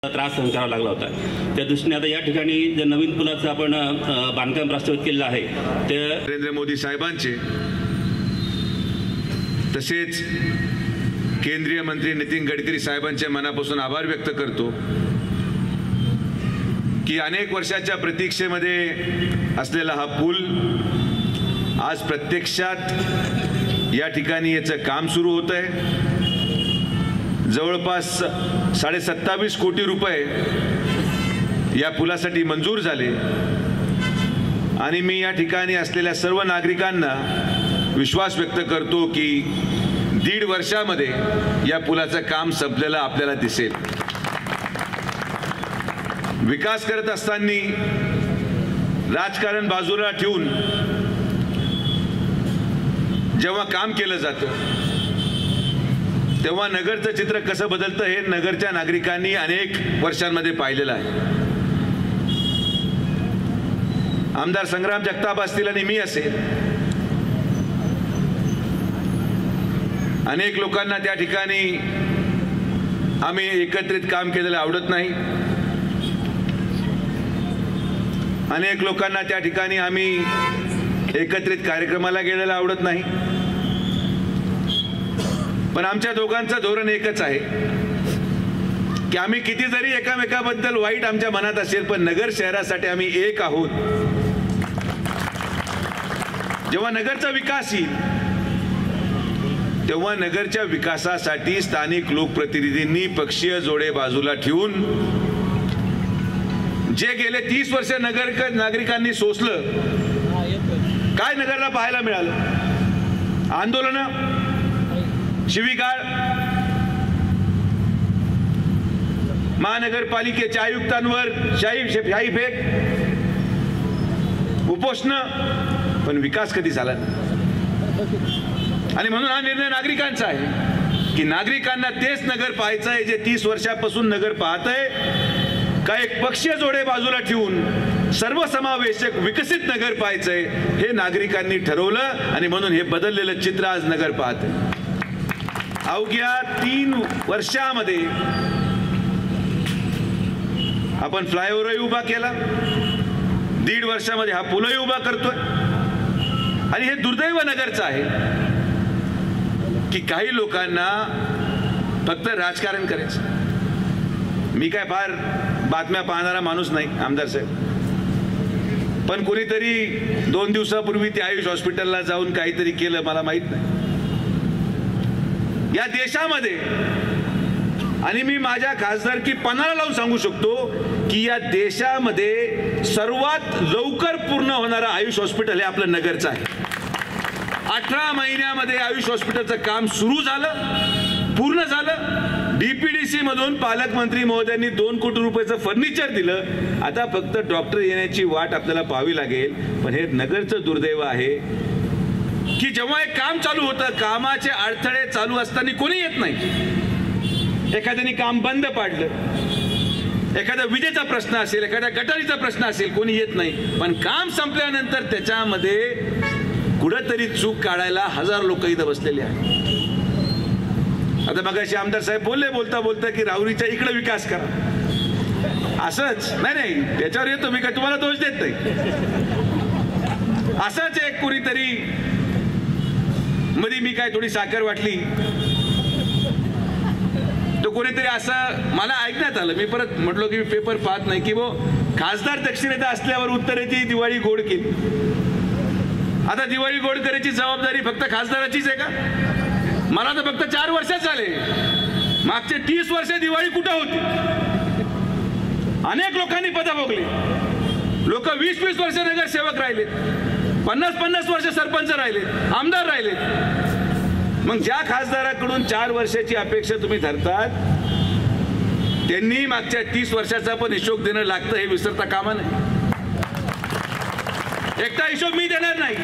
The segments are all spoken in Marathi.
त्रास सहन करावा लागला होता। त्या दृष्टीने आता या ठिकाणी जे नवीन पुलाचं आपण बांधकाम प्रस्तावित केलेलं आहे ते नरेंद्र मोदी साहेबांचे तसेच केंद्रीय मंत्री नितीन गडकरी साहेबांचे मनापासून आभार व्यक्त करतो की अनेक वर्षाच्या प्रतीक्षेमध्ये असलेला हा पूल आज प्रत्यक्षात या ठिकाणी याचं काम सुरू होत आहे। जवळपास 27.5 कोटी रुपये या पुलासाठी मंजूर झाले आणि मी या ठिकाणी असलेल्या सर्व नागरिकांना विश्वास व्यक्त करतो की 1.5 वर्षामध्ये या पुलाचं काम संपलेलं आपल्याला दिसेल। विकास करत असताना राजकारण बाजूला ठेवून जेव्हा काम केलं जातं तेव्हा नगरचं चित्र कसं बदलतं हे नगरच्या नागरिकांनी अनेक वर्षांमध्ये पाहिलेलं आहे। आमदार संग्राम जगताप असतील आणि मी असेल, अनेक लोकांना त्या ठिकाणी आम्ही एकत्रित काम केलेलं आवडत नाही। अनेक लोकांना त्या ठिकाणी आम्ही एकत्रित कार्यक्रमाला गेलेलं आवडत नाही। पण आमच्या दोघांचं धोरण एकच आहे की आम्ही किती जरी एकामेकाबद्दल वाईट आमच्या मनात असेल पण नगर शहरासाठी आम्ही एक आहोत। जेव्हा नगरचा विकास येईल तेव्हा नगरच्या विकासासाठी स्थानिक लोकप्रतिनिधींनी पक्षीय जोडे बाजूला ठेवून जे गेले 30 वर्ष नागरिकांनी सोसलं, काय नगरला पाहायला मिळालं? आंदोलन, शिवीगाळ, महानगरपालिकेच्या आयुक्तांवर शाही फेक, उपोषण, पण विकास कधी झाला नाही। आणि म्हणून हा निर्णय नागरिकांचा आहे की नागरिकांना तेच नगर पाहायचं आहे जे 30 वर्षापासून नगर पाहतंय का एक पक्षीय जोडे बाजूला ठेवून सर्वसमावेशक विकसित नगर पाहायचंय हे नागरिकांनी ठरवलं आणि म्हणून हे बदललेलं चित्र आज नगर पाहतंय। अवघ्या 3 वर्षामध्ये आपण फ्लायओव्हरही उभा केला, 1.5 वर्षामध्ये हा पूलही उभा करतोय। आणि हे दुर्दैव नगरचं आहे की काही लोकांना फक्त राजकारण करायचं। मी काय फार बातम्या पाहणारा माणूस नाही आमदार साहेब, पण कोणीतरी 2 दिवसापूर्वी ते आयुष हॉस्पिटलला जाऊन काहीतरी केलं मला माहित नाही। या देशामध्ये आणि मी माझ्या खासदारकी पणाला लावून सांगू शकतो की या देशामध्ये सर्वात लवकर पूर्ण होणारं आयुष हॉस्पिटल हे आपलं नगरचं आहे। 18 महिन्यामध्ये आयुष हॉस्पिटलचं काम सुरू झालं, पूर्ण झालं। डीपीडीसी मधून पालकमंत्री महोदयांनी 2 कोटी रुपयाचं फर्निचर दिलं। आता फक्त डॉक्टर येण्याची वाट आपल्याला पाहावी लागेल। पण हे नगरचं दुर्दैव आहे की जेव्हा एक काम चालू होतं, कामाचे अडथळे चालू असताना कोणी येत नाही। एखाद्याने काम बंद पाडलं, एखादा विजेचा प्रश्न असेल, एखाद्या गटारीचा प्रश्न असेल, कोणी येत नाही। पण काम संपल्यानंतर त्याच्यामध्ये कुठेतरी चूक काढायला 1000 लोक इथं बसलेले आहेत। आता मगाशी आमदार साहेब बोलता बोलता की राहुरीच्या इकडे विकास करा, असंच नाही त्याच्यावर येतो मी, काय तुम्हाला दोष देत नाही। असंच एक कुणीतरी मध्ये मी काय थोडी साखर वाटली तो कोणीतरी असं मला ऐकण्यात आलं, मी परत म्हटलो की मी पेपर पाहत नाही की खासदार दक्षिणेत असल्यावर उत्तरेची दिवाळी गोड केली। आता दिवाळी गोड करायची जबाबदारी फक्त खासदाराचीच आहे का? मला तर फक्त 4 वर्ष झाले, मागचे 30 वर्ष दिवाळी कुठं होती? अनेक लोकांनी पद भोगली, लोक 20-20 वर्ष नगरसेवक राहिले, 50-50 वर्ष सरपंच राहिले, आमदार राहिले। मग ज्या खासदाराकडून 4 वर्षाची अपेक्षा तुम्ही धरतात त्यांनी मागच्या 30 वर्षाचा पण हिशोब देणं लागतं, हे विसरता कामा नये। एकटा हिशोब मी देणार नाही,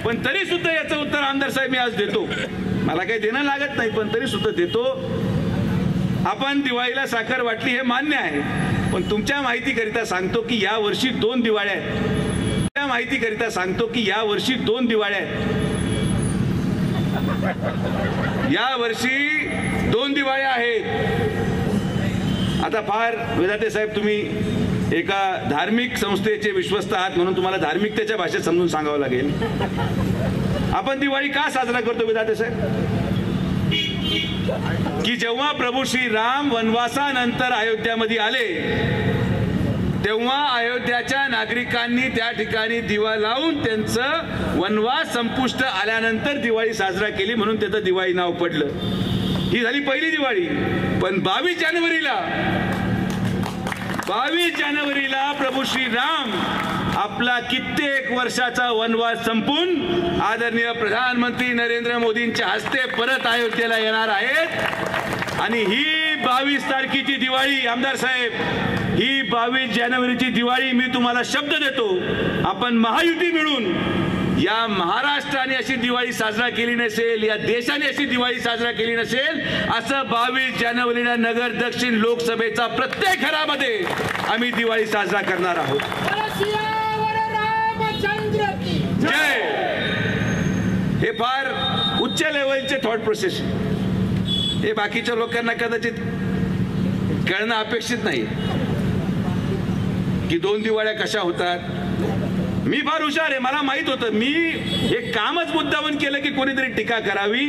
पण तरी सुद्धा याचं उत्तर आमदार साहेब मी आज देतो। मला काही देणं लागत नाही पण तरी सुद्धा देतो। आपण दिवाळीला साखर वाटली हे मान्य आहे, पण तुमच्या माहितीकरिता सांगतो की या वर्षी 2 दिवाळ्या आहेत। त्या माहितीकरिता सांगतो की या वर्षी 2 दिवाळ्या आहेत। या वर्षी 2 दिवाळ्या आहेत। आता फार वेदांते साहेब, तुम्ही एका धार्मिक संस्थेचे विश्वस्त आहात म्हणून तुम्हाला धार्मिकतेच्या भाषेत समजून सांगावं लागेल. आपण दिवाळी का साजरा करतो वेदांते साहेब? की जेव्हा प्रभू श्रीराम वनवासानंतर अयोध्यामध्ये आले तेव्हा अयोध्याच्या नागरिकांनी त्या ठिकाणी दिवा लावून त्यांचं वनवास संपुष्ट आल्यानंतर दिवाळी साजरा केली, म्हणून त्याचं दिवाळी नाव पडलं. ही झाली पहिली दिवाळी. पण 22 जानेवारीला प्रभू श्रीराम आपला कित्येक वर्षाचा वनवास संपून आदरणीय प्रधानमंत्री नरेंद्र मोदींच्या हस्ते परत अयोध्येला येणार आहेत. आणि ही 22 तारखेची दिवाळी, आमदार साहेब, ही 22 जानेवारीची दिवाळी मी तुम्हाला शब्द देतो, आपण महायुती मिळून या महाराष्ट्राने अशी दिवाळी साजरा केली नसेल, या देशाने अशी दिवाळी साजरा केली नसेल, असं 22 जानेवारीला नगर दक्षिण लोकसभेचा प्रत्येक घरामध्ये आम्ही दिवाळी साजरा करणार आहोत. जय. हे फार उच्च लेवलचे थॉट प्रोसेस, हे बाकीच्या लोकांना कदाचित कळणं अपेक्षित नाही की 2 दिवाळ्या कशा होतात. मी फार हुशार आहे, मला माहित होतं. मी हे कामच मुद्दामून केलं की कोणीतरी टीका करावी.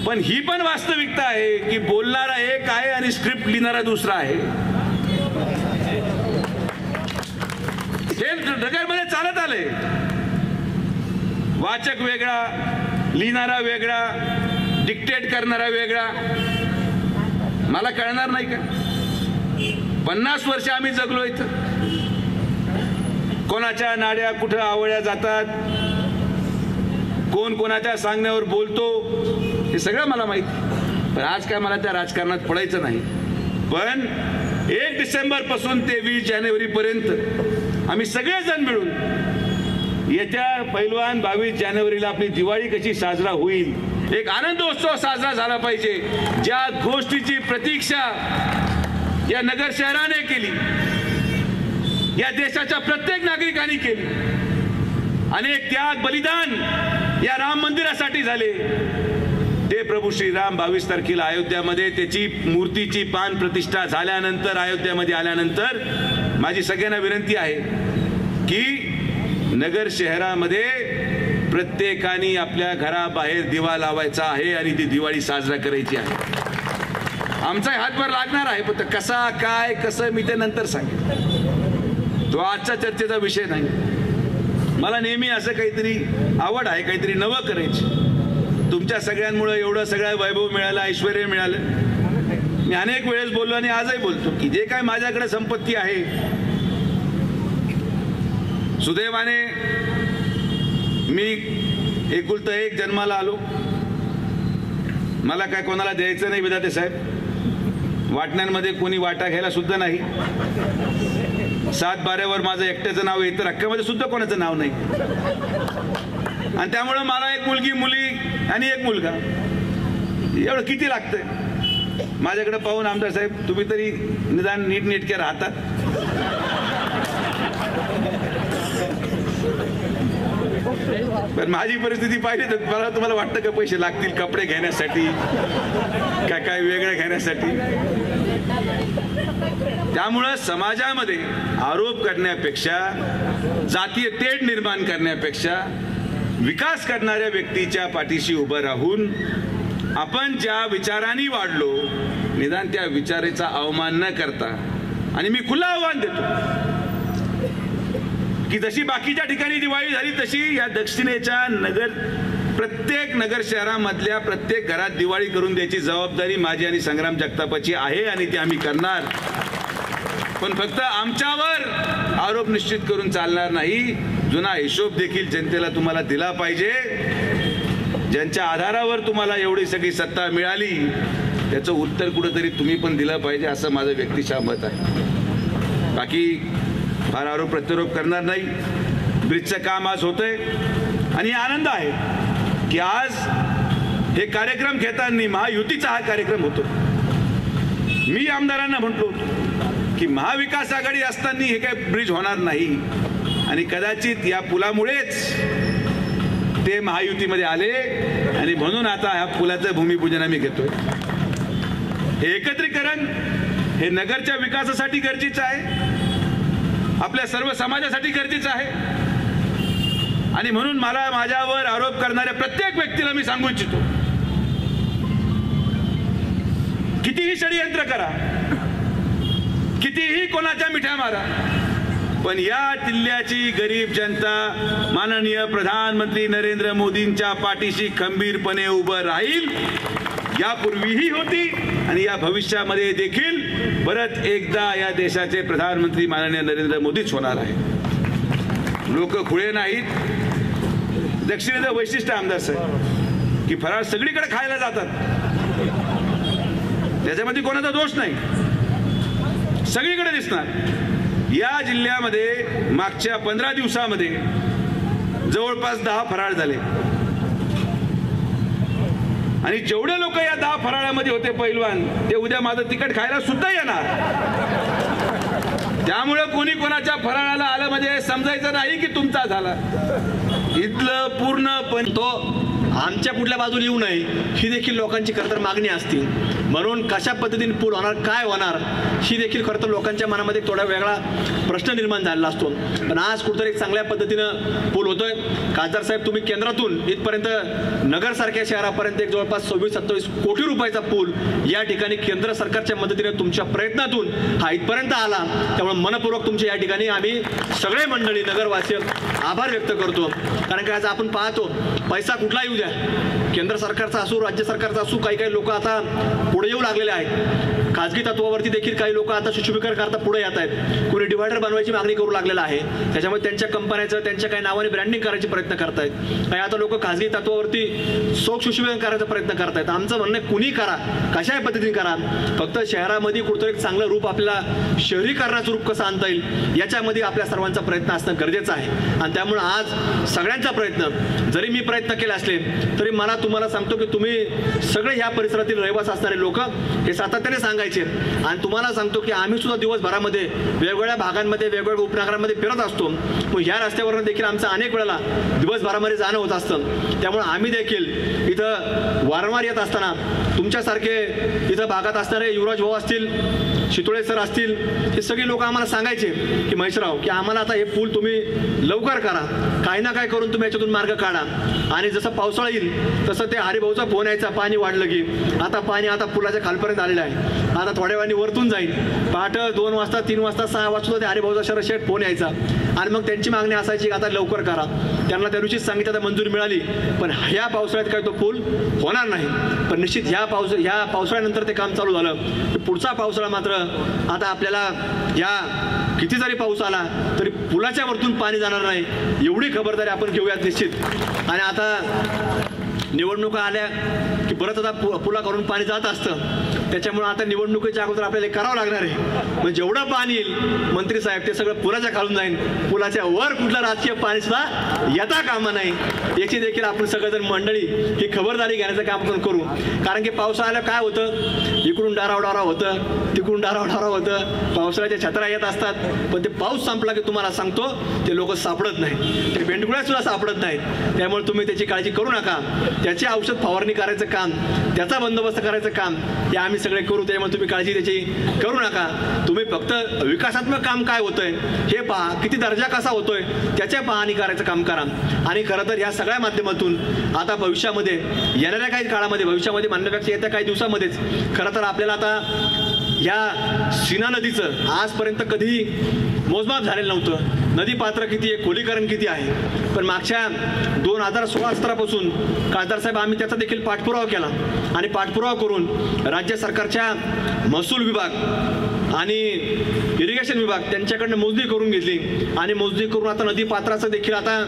पण ही पण वास्तविकता आहे की बोलणारा एक आहे आणि स्क्रिप्ट लिहिणारा दुसरा आहे. हे नगरमध्ये चालत आलंय. वाचक वेगळा, लिहिणारा वेगळा, डिक्टेट करणारा वेगळा. मला कळणार नाही का? 50 वर्ष आम्ही जगलो इथं. कोणाच्या नाड्या कुठं आवळ्या जातात, कोण कोणाच्या सांगण्यावर बोलतो, हे सगळं मला माहिती. पण आज काय मला त्या राजकारणात पडायचं नाही. पण 1 डिसेंबर पासून ते 20 जानेवारी पर्यंत आम्ही सगळेजण मिळून येत्या पैलवान 22 जानेवारीला आपली दिवाळी कशी साजरा होईल, एक आनंदोत्सव साजरा झाला पाहिजे. ज्या गोष्टीची प्रतीक्षा या नगर शहराने केली, या देशाच्या प्रत्येक नागरिकांनी केली, अनेक त्याग बलिदान या राम मंदिरासाठी झाले, ते प्रभू श्रीराम 22 तारखेला अयोध्यामध्ये त्याची मूर्तीची प्राण प्रतिष्ठा झाल्यानंतर, अयोध्यामध्ये आल्यानंतर माझी सगळ्यांना विनंती आहे की नगर शहरामध्ये प्रत्येकाने आपल्या घराबाहेर दिवा लावायचा आहे आणि ती दिवाळी साजरा करायची आहे. आमचा हातभार लागणार आहे, पण कसा काय कसं मी ते नंतर सांगेन. तो आजच्या चर्चेचा विषय नाही. मला नेहमी असं काहीतरी आवड आहे, काहीतरी नवं करायची. तुमच्या सगळ्यांमुळे एवढं सगळं वैभव मिळालं, ऐश्वर्य मिळालं. मी अनेक वेळेस बोललो आणि आजही बोलतो की जे काय माझ्याकडे संपत्ती आहे, सुदैवाने मी एकुलता एक जन्माला आलो. मला काय कोणाला द्यायचं नाही विधाते साहेब. वाटण्यांमध्ये कोणी वाटा घ्यायला सुद्धा नाही. 7 बाऱ्यावर माझं एकट्याचं नाव येतं, रक्कामध्ये सुद्धा कोणाचं नाव नाही. आणि त्यामुळं मला एक मुलगी, मुली आणि एक मुलगा, एवढं किती लागतंय. माझ्याकडे पाहून आमदार साहेब तुम्ही तरी निदान नीटनेटके राहतात. पण माझी परिस्थिती पाहिली तर मला तुम्हाला वाटतं का पैसे लागतील कपडे घेण्यासाठी, काय वेगळं घेण्यासाठी. त्यामुळं समाजामध्ये आरोप करण्यापेक्षा, जातीय तेढ निर्माण करण्यापेक्षा, विकास करणाऱ्या व्यक्तीच्या पाठीशी उभं राहून आपण ज्या विचारांनी वाढलो, निदान त्या विचाराचा अवमान न करता, आणि मी खुलं आव्हान देतो की जशी बाकीच्या ठिकाणी दिवाळी झाली तशी या दक्षिणेच्या प्रत्येक नगर शहरामधल्या प्रत्येक घरात दिवाळी करून द्यायची जबाबदारी माझी आणि संग्राम जगतापाची आहे, आणि ती आम्ही करणार. पण फक्त आमच्यावर आरोप निश्चित करून चालणार नाही. जुना हिशोब देखील जनतेला तुम्हाला दिला पाहिजे. ज्यांच्या आधारावर तुम्हाला एवढी सगळी सत्ता मिळाली त्याचं उत्तर कुठंतरी तुम्ही पण दिलं पाहिजे, असं माझं व्यक्तिशः मत आहे. बाकी फार आरोप प्रत्यारोप करणार नाही. ब्रिजचं काम आज होतंय आणि आनंद आहे की आज हे कार्यक्रम घेताना महायुतीचा हा कार्यक्रम होतो. मी आमदारांना म्हटलो की महाविकास आघाडी असताना हे काय ब्रिज होणार नाही, आणि कदाचित या पुलामुळेच ते महायुतीमध्ये आले, आणि म्हणून आता ह्या पुलाचं भूमिपूजन आम्ही घेतोय. हे एकत्रीकरण हे नगरच्या विकासासाठी गरजेचं आहे, आपल्या सर्व समाजासाठी गरजेचं आहे. आणि म्हणून मला माझ्यावर आरोप करणाऱ्या प्रत्येक व्यक्तीला मी सांगू इच्छितो, कितीही षडयंत्र करा, कितीही कोणाच्या मिठ्या मारा, पण या जिल्ह्याची गरीब जनता माननीय प्रधानमंत्री नरेंद्र मोदींच्या पाठीशी खंबीरपणे उभं राहील. यापूर्वीही होती आणि या भविष्यामध्ये देखील परत एकदा या देशाचे प्रधानमंत्री माननीय नरेंद्र मोदीच होणार आहे. लोक खुळे नाहीत. दक्षिणेचं वैशिष्ट्य आमदार साहेब की फराळ सगळीकडे खायला जातात, त्याच्यामध्ये कोणाचा दोष नाही, सगळीकडे दिसणार. या जिल्ह्यामध्ये मागच्या 15 दिवसामध्ये जवळपास 10 फराळ झाले आणि जेवढे लोक या 10 फराळामध्ये होते पैलवान, ते उद्या माझं तिखट खायला सुद्धा येणार. त्यामुळे कोणी कोणाच्या फराळाला आलं म्हणजे समजायचं नाही की तुमचा झाला. इथलं पूर्णपण तो आमच्या कुठल्या बाजूला येऊ नये ही देखील लोकांची खरं तर मागणी असते. म्हणून कशा पद्धतीने पूल होणार, काय होणार, ही देखील खरं तर लोकांच्या मनामध्ये थोडा वेगळा प्रश्न निर्माण झालेला असतो. पण आज कुठेतरी चांगल्या पद्धतीनं पूल होतोय. खासदार साहेब, तुम्ही केंद्रातून इथपर्यंत नगरसारख्या शहरापर्यंत एक जवळपास 26-27 कोटी रुपयाचा पूल या ठिकाणी केंद्र सरकारच्या मदतीने तुमच्या प्रयत्नातून हा इथपर्यंत आला. त्यामुळे मनपूर्वक तुमच्या या ठिकाणी आम्ही सगळे मंडळी नगरवासी आभार व्यक्त करतो. कारण की आज आपण पाहतो पैसा कुठला येऊ द्या, केंद्र सरकारचा असो राज्य सरकारचा असो, काही काही लोक आता पुढे येऊ लागलेले आहेत. खाजगी तत्वावरती देखील काही लोक आता सुशोभीकरण करता पुढे येत आहेत. कोणी डिव्हायडर बनवायची मागणी करू लागलेला आहे. त्याच्यामुळे त्यांच्या कंपन्याचं त्यांच्या काही नावाने ब्रँडिंग करायचे प्रयत्न करतायत. काही आता लोक खाजगी तत्वावरती सुशोभीकरण करायचा प्रयत्न करतायत. आमचं म्हणणं कुणी करा, कशाही पद्धतीने करा, फक्त शहरामध्ये कुठतरी एक चांगलं रूप आपल्याला शहरीकरणाचं रूप कसं आणता येईल याच्यामध्ये आपल्या सर्वांचा प्रयत्न असणं गरजेचं आहे. आणि त्यामुळे आज सगळ्यांचा प्रयत्न, जरी मी प्रयत्न केले असले तरी मला तुम्हाला सांगतो की तुम्ही सगळे ह्या परिसरातील रहिवासी असणारे लोक हे सातत्याने सांगायचे. आणि तुम्हाला सांगतो की आम्ही सुद्धा दिवसभरामध्ये वेगवेगळ्या भागांमध्ये वेगवेगळ्या उपनगरांमध्ये फिरत असतो. मग ह्या रस्त्यावरून देखील आमचं अनेक वेळेला दिवसभरामध्ये जाणं होत असतं. त्यामुळे आम्ही देखील इथं वारंवार येत असताना तुमच्यासारखे इथं भागात असणारे युवराज भाऊ असतील, शितोळे सर असतील, हे सगळे लोक आम्हाला सांगायचे की महेशराव की आम्हाला आता हे पूल तुम्ही लवकर करा, काही ना काय करून तुम्ही याच्यातून मार्ग काढा. आणि जसं पावसाळा येईल तसं ते हरिभाऊचा फोन यायचा, पाणी वाढलं की आता पाणी आता पुलाच्या खालपर्यंत आलेलं आहे, आता थोड्या वेळाने वरतून जाईल. पहाटे 2 वाजता 3 वाजता 6 वाजता ते हरिभाऊचा शरशेट फोन यायचा आणि मग त्यांची मागणी असायची की आता लवकर करा. त्यांना त्या दिवशीच सांगितलं, आता मंजुरी मिळाली, पण ह्या पावसाळ्यात काही तो पूल होणार नाही. पण निश्चित ह्या पावसाळ्यानंतर ते काम चालू झालं. पुढचा पावसाळा मात्र आता आपल्याला या किती जरी पाऊस आला तरी पुलाच्या वरतून पाणी जाणार नाही एवढी खबरदारी आपण घेऊयात निश्चित. आणि आता निवडणुका आल्या की परत आता पुला करून पाणी जात असतं. त्याच्यामुळे आता निवडणुकीच्या अगोदर आपल्याला करावं लागणार आहे. म्हणजे जेवढं पाणी येईल मंत्री साहेब ते सगळं पुलाच्या खालून जाईल, पुलाच्या वर कुठलं राजकीय पाणी सुद्धा येता कामा नाही. याची देखील आपण सगळेजण मंडळी ही खबरदारी घेण्याचं काम आपण करू. कारण की पावसाळ्याला काय होतं, इकडून डारावडारा होतं, तिकडून डारावडारा होतं, पावसाळ्याच्या छत्र्या येत असतात. पण ते पाऊस संपला की तुम्हाला सांगतो ते लोक सापडत नाही, ते बेंडगुळ्या सुद्धा सापडत नाहीत. त्यामुळे तुम्ही त्याची काळजी करू नका. त्याची औषध फवारणी करायचं काम, त्याचा बंदोबस्त करायचं काम हे आम्ही सगळे करू. त्यामुळे तुम्ही काळजी त्याची करू नका. तुम्ही फक्त विकासात्मक काम काय होतंय हे पहा, किती दर्जा कसा होतोय त्याच्या पाहणी करायचं काम करा. आणि खरं तर या सगळ्या माध्यमातून आता भविष्यामध्ये येणाऱ्या काही काळामध्ये, भविष्यामध्ये म्हणण्यापेक्षा येत्या काही दिवसामध्येच खरं तर आपल्याला आता या सीना नदीचं आजपर्यंत कधी मोजमाप झालेलं नव्हतं. नदी पात्र किती आहे, खोलीकरण किती आहे, पण मागच्या 2016-17पासून खासदार साहेब आम्ही त्याचा देखील पाठपुरावा केला. आणि पाठपुरावा करून राज्य सरकारच्या महसूल विभाग आणि इरिगेशन विभाग त्यांच्याकडनं मोजणी करून घेतली. आणि मोजणी करून आता नदी पात्राचं देखील आता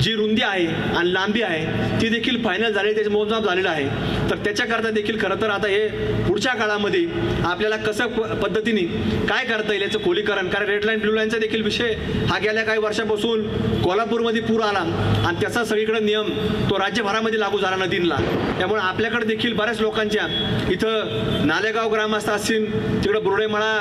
जी रुंदी आहे आणि लांबी आहे ती देखील फायनल झाली, त्याचं मोजमाप झालेलं आहे. तर त्याच्याकरता देखील खरं तर आता हे पुढच्या काळामध्ये आपल्याला कसं पद्धतीने काय करता येईल याचं खोलीकरण. कारण रेड लाईन ब्लू लाईनचा देखील विषय हा गेल्या काही वर्षापासून कोल्हापूरमध्ये पूर आला आणि त्याचा सगळीकडे नियम तो राज्यभरामध्ये लागू झाला नदींना. त्यामुळे आपल्याकडे देखील बऱ्याच लोकांच्या इथं नालेगाव ग्रामस्थ असतील, तिकडं बुरडेमळा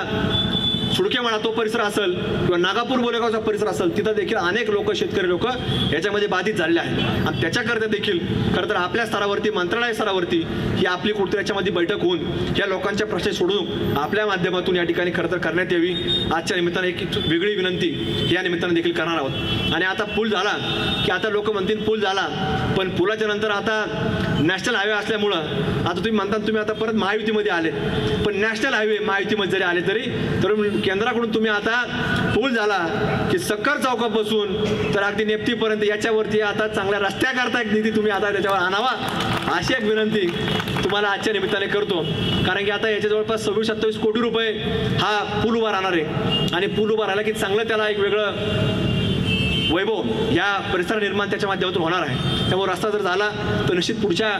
सुडकेमाळा तो परिसर असेल किंवा नागापूर बोलेगावचा परिसर असेल, तिथं देखील अनेक लोक, शेतकरी लोक याच्यामध्ये बाधित झालेले आहेत. आणि त्याच्याकरता देखील खरं तर आपल्या स्तरावरती, मंत्रालय स्तरावरती ही आपली कुठेतरी याच्यामध्ये बैठक होऊन या लोकांच्या प्रश्न सोडून आपल्या माध्यमातून या ठिकाणी खरं तर करण्यात यावी. आजच्या निमित्ताने एक वेगळी विनंती या निमित्ताने देखील करणार आहोत. आणि आता पूल झाला की आता लोक म्हणतील पूल झाला, पण पुलाच्या नंतर आता नॅशनल हायवे असल्यामुळं आता तुम्ही म्हणता तुम्ही आता परत महायुतीमध्ये आले, पण नॅशनल हायवे महायुतीमध्ये जरी आले तरी तर केंद्राकडून तुम्ही आता पूल झाला की सक्कर चौकापासून तर अगदी नेप्तीपर्यंत याच्यावरती आता चांगल्या रस्त्याकरता एक निधी तुम्ही आता त्याच्यावर आणावा, अशी एक विनंती तुम्हाला आजच्या निमित्ताने करतो. कारण की आता याच्या जवळपास 26-27 कोटी रुपये हा पूल उभा राहणार आहे. आणि पूल उभा राहिला की चांगलं त्याला एक वेगळं वैभव या परिसर निर्माण त्याच्या माध्यमातून होणार आहे. त्यामुळे रस्ता जर झाला तर निश्चित पुढच्या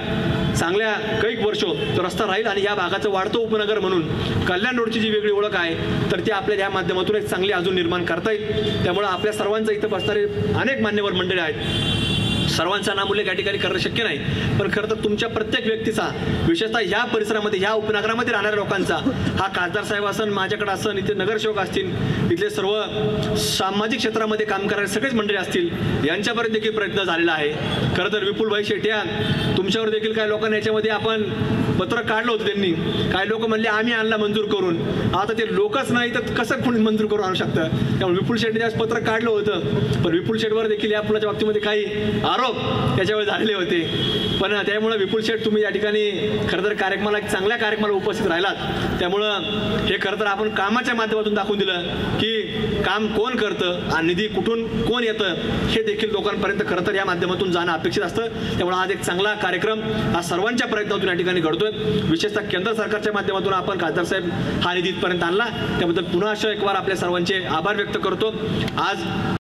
चांगल्या कैक वर्ष तो रस्ता राहील. आणि या भागाचं वाढतं उपनगर म्हणून कल्याण रोडची जी वेगळी ओळख आहे तर ती आपल्या या माध्यमातून एक चांगली अजून निर्माण करता येईल. त्यामुळे आपल्या सर्वांचं इथं बसणारे अनेक मान्यवर मंडळी आहेत, सर्वांचा नामोल्लेख या ठिकाणी करणं शक्य नाही, पण खरं तर तुमच्या प्रत्येक व्यक्तीचा, विशेषतः ह्या परिसरामध्ये, ह्या उपनगरामध्ये राहणाऱ्या लोकांचा, हा खासदार साहेब असन, माझ्याकडे असन, इथे नगरसेवक असतील, इथले सर्व सामाजिक क्षेत्रामध्ये काम करणारे सगळेच मंडळी असतील, यांच्यापर्यंत देखील प्रयत्न झालेला आहे. खरं तर विपुलभाई शेट्या तुमच्यावर देखील काही लोकांनी याच्यामध्ये आपण पत्र काढलं होतं, त्यांनी काही लोक म्हणले आम्ही आणला मंजूर करून. आता ते लोकच नाही तर कसं कोणी मंजूर करून आणू शकतं. त्यामुळे विपुल शेट्टी आज पत्र काढलं होतं, पण विपुल शेटवर देखील या पुलाच्या बाबतीमध्ये काही आरोप त्याच्यावर झालेले होते. पण त्यामुळे विपुल शेट तुम्ही या ठिकाणी खरं तर कार्यक्रमाला, चांगल्या कार्यक्रमाला उपस्थित राहिलात. त्यामुळं हे खरं तर आपण कामाच्या माध्यमातून दाखवून दिलं की काम कोण करतं आणि निधी कुठून कोण येतं हे देखील लोकांपर्यंत खरं तर या माध्यमातून जाणं अपेक्षित असतं. त्यामुळे आज एक चांगला कार्यक्रम हा सर्वांच्या प्रयत्नातून या ठिकाणी घडतोय. विशेषतः केंद्र सरकारच्या माध्यमातून आपण खासदार साहेब हा निधी इथपर्यंत आणला, त्याबद्दल पुन्हा एक वार आपल्या सर्वांचे आभार व्यक्त करतो. आज